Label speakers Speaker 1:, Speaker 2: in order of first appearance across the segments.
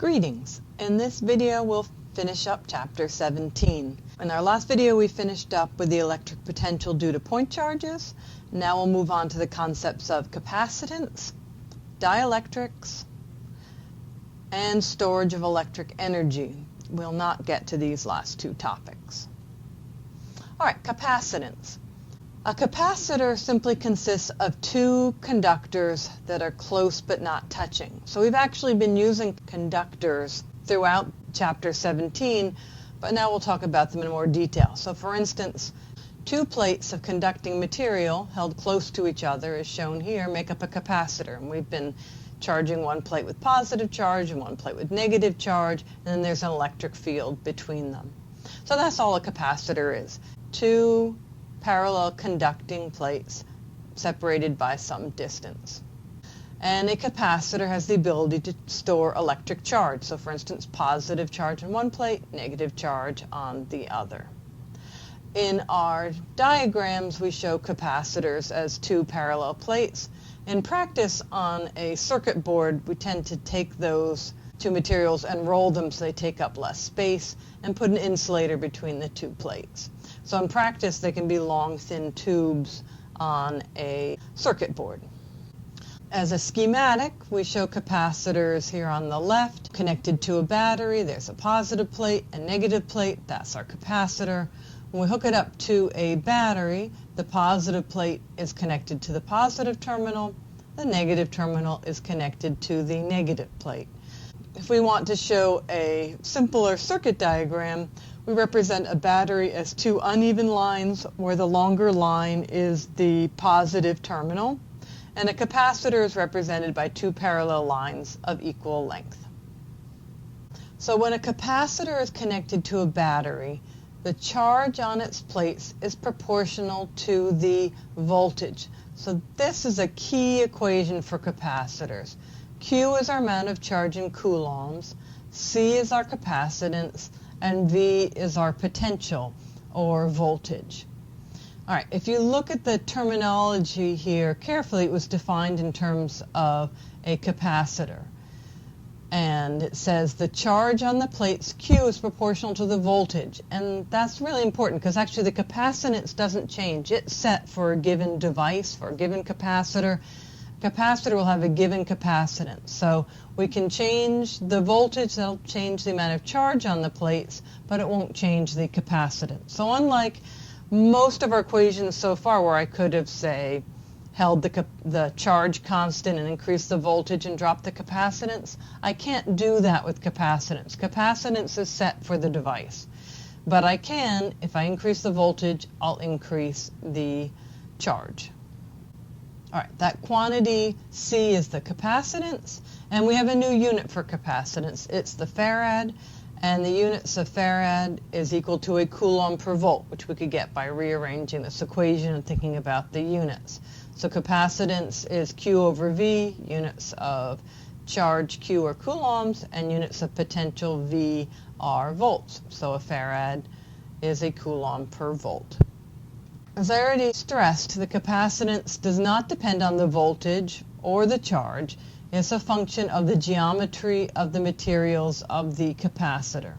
Speaker 1: Greetings! In this video we'll finish up chapter 17. In our last video we finished up with the electric potential due to point charges. Now we'll move on to the concepts of capacitance, dielectrics, and storage of electric energy. We'll not get to these last two topics. Alright, capacitance. A capacitor simply consists of two conductors that are close but not touching. So we've actually been using conductors throughout chapter 17, but now we'll talk about them in more detail. So for instance, two plates of conducting material held close to each other, as shown here, make up a capacitor. And we've been charging one plate with positive charge and one plate with negative charge, and then there's an electric field between them. So that's all a capacitor is. Two parallel conducting plates separated by some distance. And a capacitor has the ability to store electric charge. So for instance, positive charge on one plate, negative charge on the other. In our diagrams, we show capacitors as two parallel plates. In practice on a circuit board, we tend to take those two materials and roll them so they take up less space and put an insulator between the two plates. So in practice, they can be long, thin tubes on a circuit board. As a schematic, we show capacitors here on the left connected to a battery. There's a positive plate and negative plate. That's our capacitor. When we hook it up to a battery, the positive plate is connected to the positive terminal. The negative terminal is connected to the negative plate. If we want to show a simpler circuit diagram, we represent a battery as two uneven lines where the longer line is the positive terminal, and a capacitor is represented by two parallel lines of equal length. So when a capacitor is connected to a battery, the charge on its plates is proportional to the voltage. So this is a key equation for capacitors. Q is our amount of charge in coulombs, C is our capacitance, and V is our potential or voltage. All right, if you look at the terminology here carefully, it was defined in terms of a capacitor. And it says the charge on the plates Q is proportional to the voltage. And that's really important because actually the capacitance doesn't change. It's set for a given device, for a given capacitor. Capacitor will have a given capacitance. So we can change the voltage, that'll change the amount of charge on the plates, but it won't change the capacitance. So unlike most of our equations so far where I could have, say, held the charge constant and increased the voltage and dropped the capacitance, I can't do that with capacitance. Capacitance is set for the device. But I can, if I increase the voltage, I'll increase the charge. All right, that quantity C is the capacitance, and we have a new unit for capacitance. It's the farad, and the units of farad is equal to a coulomb per volt, which we could get by rearranging this equation and thinking about the units. So capacitance is Q over V, units of charge Q are coulombs, and units of potential V are volts. So a farad is a coulomb per volt. As I already stressed, the capacitance does not depend on the voltage or the charge. It's a function of the geometry of the materials of the capacitor.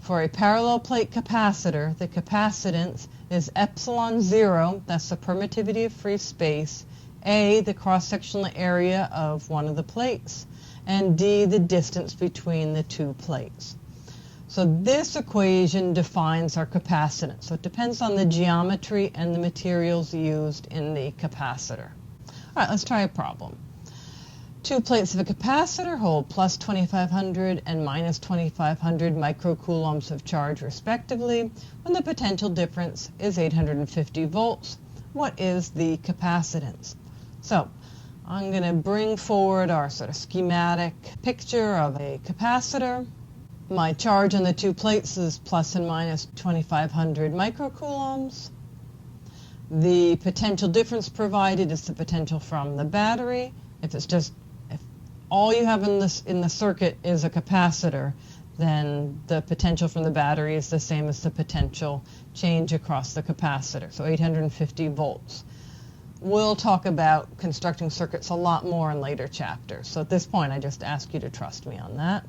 Speaker 1: For a parallel plate capacitor, the capacitance is epsilon 0, that's the permittivity of free space, A, the cross-sectional area of one of the plates, and D, the distance between the two plates. So this equation defines our capacitance. So it depends on the geometry and the materials used in the capacitor. All right, let's try a problem. Two plates of a capacitor hold plus 2,500 and minus 2,500 microcoulombs of charge respectively, when the potential difference is 850 volts. What is the capacitance? So I'm going to bring forward our sort of schematic picture of a capacitor. My charge on the two plates is plus and minus 2,500 microcoulombs. The potential difference provided is the potential from the battery. If all you have in the circuit is a capacitor, then the potential from the battery is the same as the potential change across the capacitor, so 850 volts. We'll talk about constructing circuits a lot more in later chapters. So at this point, I just ask you to trust me on that.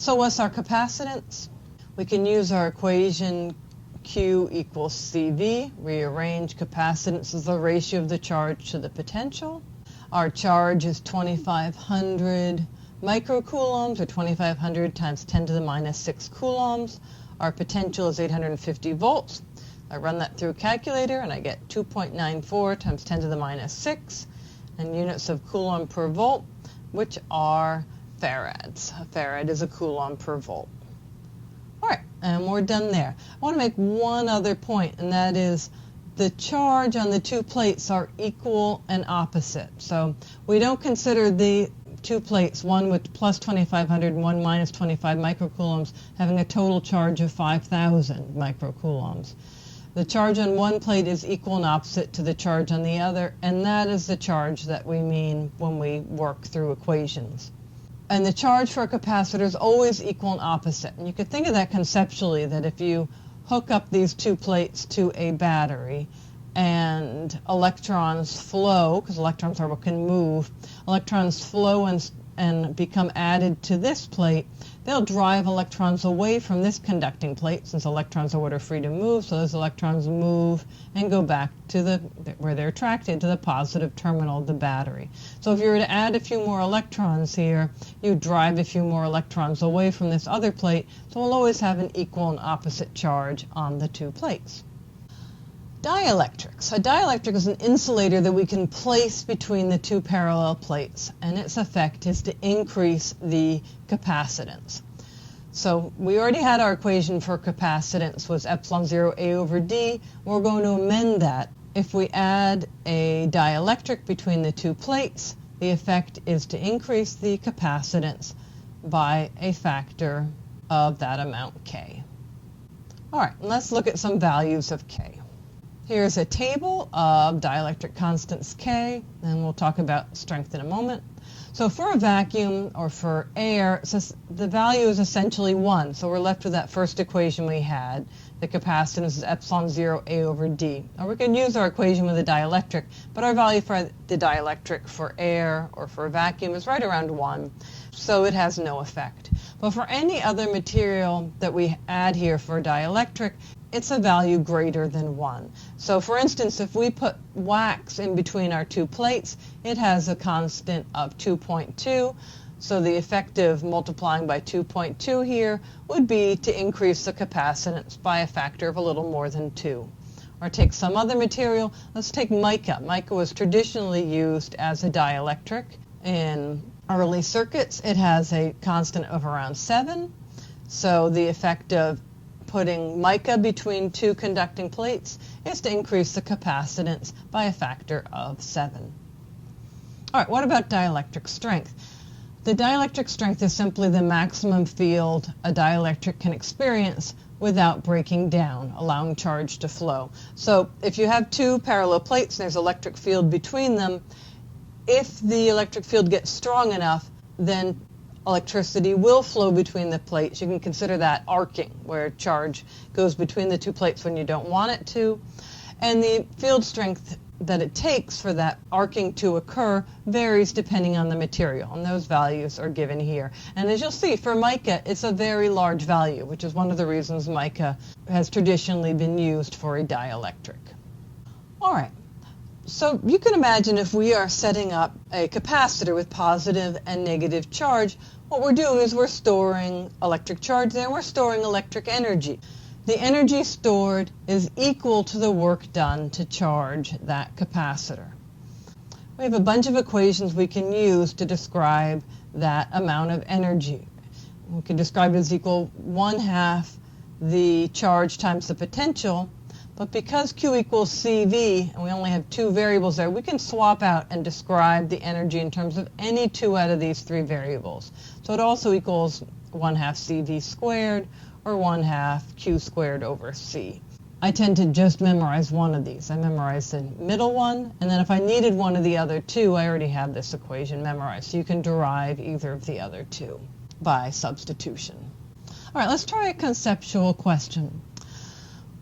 Speaker 1: So what's our capacitance? We can use our equation Q equals CV, rearrange capacitance as the ratio of the charge to the potential. Our charge is 2,500 microcoulombs, or 2,500 times 10 to the minus 6 coulombs. Our potential is 850 volts. I run that through a calculator and I get 2.94 times 10 to the minus 6 and units of coulomb per volt, which are farads. A farad is a coulomb per volt. All right, and we're done there. I want to make one other point, and that is the charge on the two plates are equal and opposite. So we don't consider the two plates, one with plus 2,500 and one minus 25 microcoulombs, having a total charge of 5,000 microcoulombs. The charge on one plate is equal and opposite to the charge on the other, and that is the charge that we mean when we work through equations. And the charge for a capacitor is always equal and opposite. And you could think of that conceptually, that if you hook up these two plates to a battery and electrons flow, because electrons are what can move, electrons flow and become added to this plate, they'll drive electrons away from this conducting plate, since electrons are what are free to move, so those electrons move and go back to where they're attracted, to the positive terminal of the battery. So if you were to add a few more electrons here, you drive a few more electrons away from this other plate, so we'll always have an equal and opposite charge on the two plates. Dielectrics. A dielectric is an insulator that we can place between the two parallel plates, and its effect is to increase the capacitance. So we already had our equation for capacitance was epsilon 0 A over D. We're going to amend that. If we add a dielectric between the two plates, the effect is to increase the capacitance by a factor of that amount K. All right, let's look at some values of K. Here's a table of dielectric constants K, and we'll talk about strength in a moment. So for a vacuum or for air, the value is essentially 1. So we're left with that first equation we had. The capacitance is epsilon 0 A over D. Now we can use our equation with a dielectric, but our value for the dielectric for air or for a vacuum is right around 1. So it has no effect. But for any other material that we add here for a dielectric, it's a value greater than 1. So for instance, if we put wax in between our two plates, it has a constant of 2.2. So the effect of multiplying by 2.2 here would be to increase the capacitance by a factor of a little more than 2. Or take some other material. Let's take mica. Mica was traditionally used as a dielectric in early circuits. It has a constant of around 7. So the effect of putting mica between two conducting plates is to increase the capacitance by a factor of 7. All right, what about dielectric strength? The dielectric strength is simply the maximum field a dielectric can experience without breaking down, allowing charge to flow. So if you have two parallel plates and there's electric field between them, if the electric field gets strong enough, then electricity will flow between the plates. You can consider that arcing, where charge goes between the two plates when you don't want it to. And the field strength that it takes for that arcing to occur varies depending on the material, and those values are given here. And as you'll see, for mica, it's a very large value, which is one of the reasons mica has traditionally been used for a dielectric. All right. So you can imagine if we are setting up a capacitor with positive and negative charge, what we're doing is we're storing electric charge there, and we're storing electric energy. The energy stored is equal to the work done to charge that capacitor. We have a bunch of equations we can use to describe that amount of energy. We can describe it as equal 1/2 the charge times the potential. But because Q equals CV, and we only have two variables there, we can swap out and describe the energy in terms of any two out of these three variables. So it also equals 1/2 CV squared, or 1/2 Q squared over C. I tend to just memorize one of these. I memorize the middle one, and then if I needed one of the other two, I already have this equation memorized. So you can derive either of the other two by substitution. All right, let's try a conceptual question.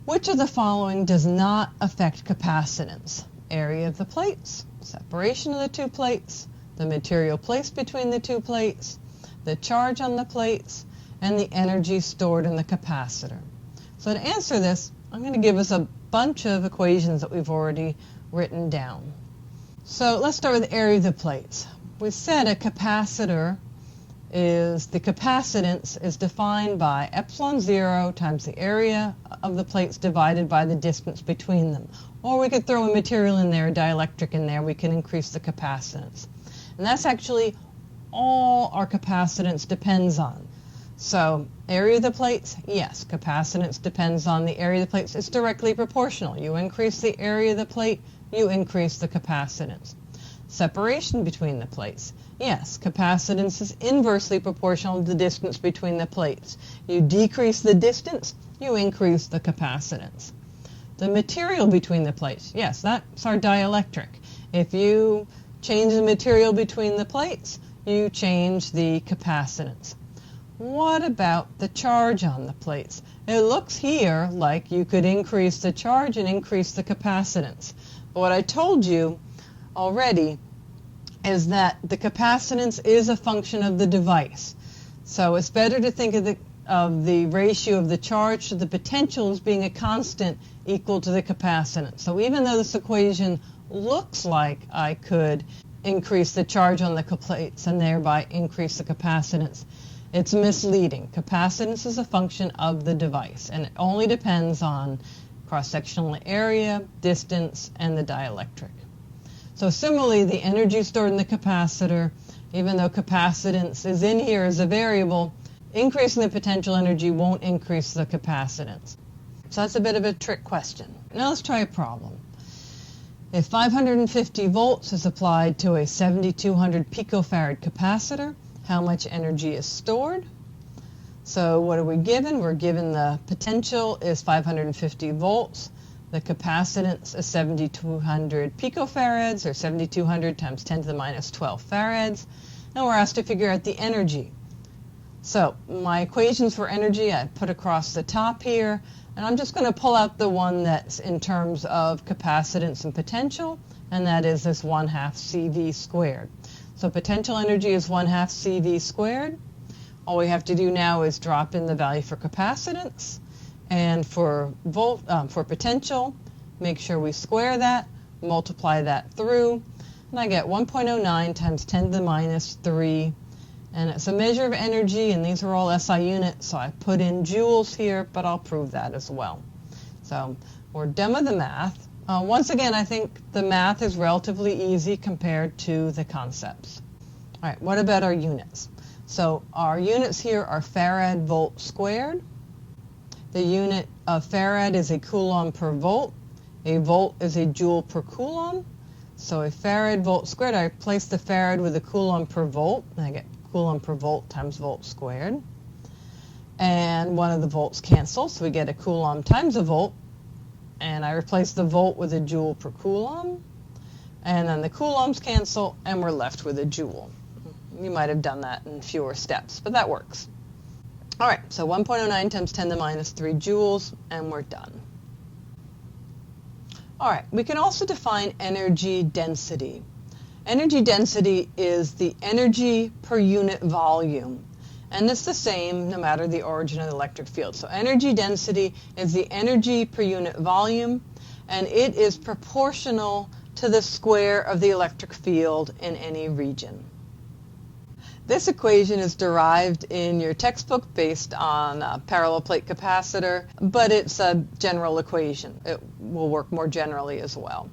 Speaker 1: Which of the following does not affect capacitance? Area of the plates, separation of the two plates, the material placed between the two plates, the charge on the plates, and the energy stored in the capacitor. So to answer this, I'm going to give us a bunch of equations that we've already written down. So let's start with the area of the plates. We said a capacitor is, the capacitance is defined by epsilon 0 times the area of the plates divided by the distance between them. Or we could throw a material in there, a dielectric in there, we can increase the capacitance. And that's actually all our capacitance depends on. So area of the plates, yes, capacitance depends on the area of the plates. It's directly proportional. You increase the area of the plate, you increase the capacitance. Separation between the plates, yes, capacitance is inversely proportional to the distance between the plates. You decrease the distance, you increase the capacitance. The material between the plates, yes, that's our dielectric. If you change the material between the plates, you change the capacitance. What about the charge on the plates? It looks here like you could increase the charge and increase the capacitance. But what I told you already is that the capacitance is a function of the device. So it's better to think of the ratio of the charge to the potential as being a constant equal to the capacitance. So even though this equation looks like I could increase the charge on the plates and thereby increase the capacitance, it's misleading. Capacitance is a function of the device, and it only depends on cross-sectional area, distance, and the dielectric. So similarly, the energy stored in the capacitor, even though capacitance is in here as a variable, increasing the potential energy won't increase the capacitance. So that's a bit of a trick question. Now let's try a problem. If 550 volts is applied to a 7200 picofarad capacitor, how much energy is stored? So what are we given? We're given the potential is 550 volts. The capacitance is 7200 picofarads, or 7200 times 10 to the minus 12 farads. And we're asked to figure out the energy. So my equations for energy I put across the top here, and I'm just going to pull out the one that's in terms of capacitance and potential, and that is this 1/2 CV squared. So potential energy is 1/2 CV squared. All we have to do now is drop in the value for capacitance, and for potential, make sure we square that, multiply that through, and I get 1.09 times 10 to the minus 3. And it's a measure of energy, and these are all SI units, so I put in joules here, but I'll prove that as well. So we're done with the math. Once again, I think the math is relatively easy compared to the concepts. All right, what about our units? So our units here are farad volt squared. The unit of farad is a coulomb per volt. A volt is a joule per coulomb. So a farad volt squared, I replace the farad with a coulomb per volt, and I get coulomb per volt times volt squared. And one of the volts cancel, so we get a coulomb times a volt. And I replace the volt with a joule per coulomb. And then the coulombs cancel, and we're left with a joule. You might have done that in fewer steps, but that works. All right, so 1.09 times 10 to the minus 3 joules, and we're done. All right, we can also define energy density. Energy density is the energy per unit volume, and it's the same no matter the origin of the electric field. So energy density is the energy per unit volume, and it is proportional to the square of the electric field in any region. This equation is derived in your textbook based on a parallel plate capacitor, but it's a general equation. It will work more generally as well.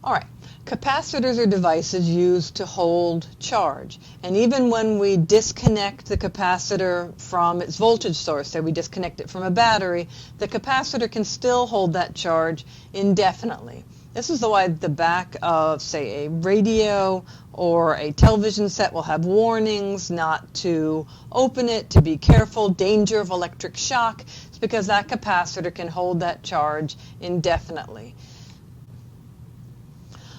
Speaker 1: All right, capacitors are devices used to hold charge. And even when we disconnect the capacitor from its voltage source, say we disconnect it from a battery, the capacitor can still hold that charge indefinitely. This is why the back of, say, a radio or a television set will have warnings not to open it, to be careful, danger of electric shock. It's because that capacitor can hold that charge indefinitely.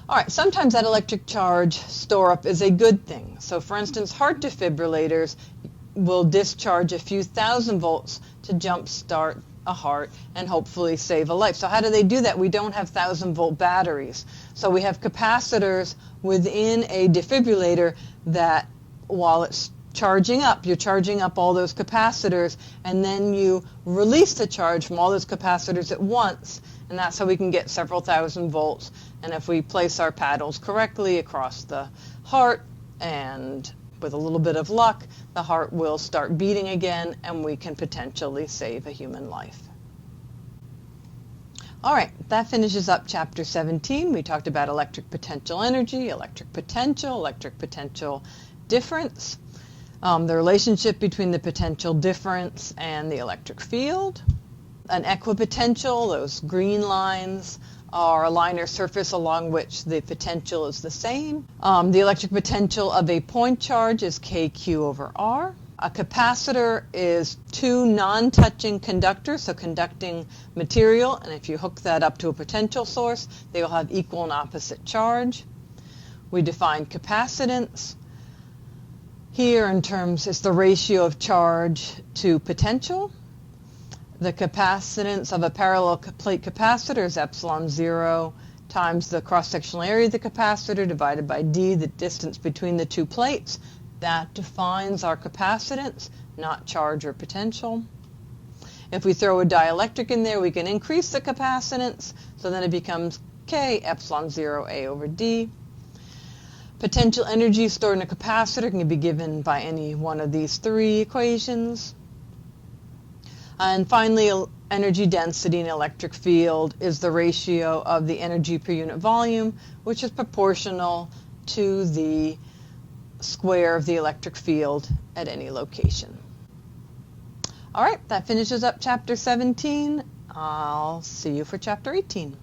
Speaker 1: All right, sometimes that electric charge store-up is a good thing. So for instance, heart defibrillators will discharge a few thousand volts to jump-start a heart and hopefully save a life. So how do they do that? We don't have 1,000-volt batteries. So we have capacitors within a defibrillator that, while it's charging up. You're charging up all those capacitors, and then you release the charge from all those capacitors at once, and that's how we can get several thousand volts. And if we place our paddles correctly across the heart, and with a little bit of luck, the heart will start beating again, and we can potentially save a human life. All right, that finishes up chapter 17. We talked about electric potential energy, electric potential difference, the relationship between the potential difference and the electric field. An equipotential, those green lines, are a line or surface along which the potential is the same. The electric potential of a point charge is kQ over R. A capacitor is two non-touching conductors, so conducting material, and if you hook that up to a potential source, they will have equal and opposite charge. We define capacitance. Here in terms, it's the ratio of charge to potential. The capacitance of a parallel plate capacitor is epsilon 0 times the cross-sectional area of the capacitor divided by d, the distance between the two plates. That defines our capacitance, not charge or potential. If we throw a dielectric in there, we can increase the capacitance, so then it becomes K epsilon 0 A over D. Potential energy stored in a capacitor can be given by any one of these three equations. And finally, energy density in an electric field is the ratio of the energy per unit volume, which is proportional to the square of the electric field at any location. All right, that finishes up chapter 17. I'll see you for chapter 18.